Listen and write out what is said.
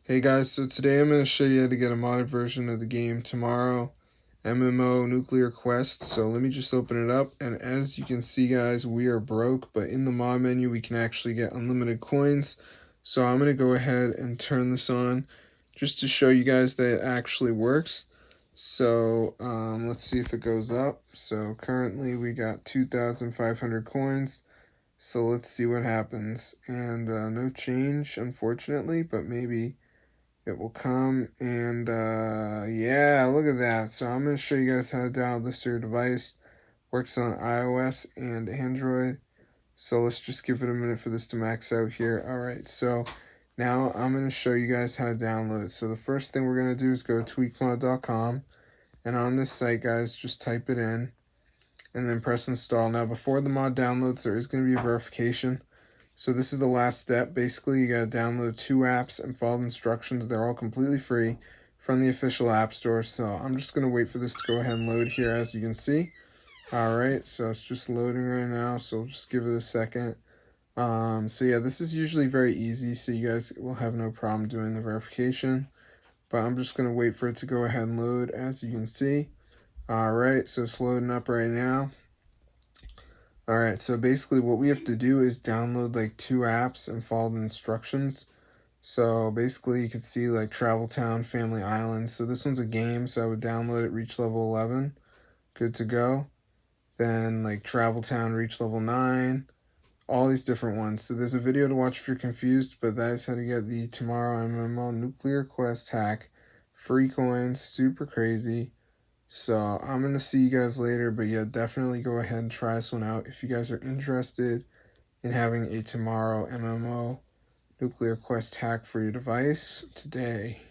Hey guys, so today I'm going to show you how to get a modded version of the game Tomorrow MMO Nuclear Quest. So let me just open it up, and as you can see guys, we are broke, but in the mod menu we can actually get unlimited coins. So I'm going to go ahead and turn this on just to show you guys that it actually works. So let's see if it goes up. So currently we got 2,500 coins. So let's see what happens. And no change unfortunately, but maybe it will come. And yeah, look at that. So I'm going to show you guys how to download this to your device. Works on iOS and Android. So let's just give it a minute for this to max out here. Alright, so now I'm going to show you guys how to download it. So the first thing we're going to do is go to tweakmod.com, and on this site guys, just type it in and then press install. Now before the mod downloads, there is going to be a verification. So this is the last step. Basically, you got to download 2 apps and follow the instructions. They're all completely free from the official app store. So I'm just going to wait for this to go ahead and load here, as you can see. Alright, so it's just loading right now, so we'll just give it a second. So yeah, this is usually very easy, so you guys will have no problem doing the verification. But I'm just going to wait for it to go ahead and load, as you can see. Alright, so it's loading up right now. Alright, so basically what we have to do is download like 2 apps and follow the instructions. So basically you can see like Travel Town, Family Island. So this one's a game, so I would download it, reach level 11. Good to go. Then like Travel Town, reach level 9. All these different ones. So there's a video to watch if you're confused, but that is how to get the Tomorrow MMO Nuclear Quest hack. Free coins, super crazy. So I'm going to see you guys later, but yeah, definitely go ahead and try this one out if you guys are interested in having a Tomorrow MMO Nuclear Quest hack for your device today.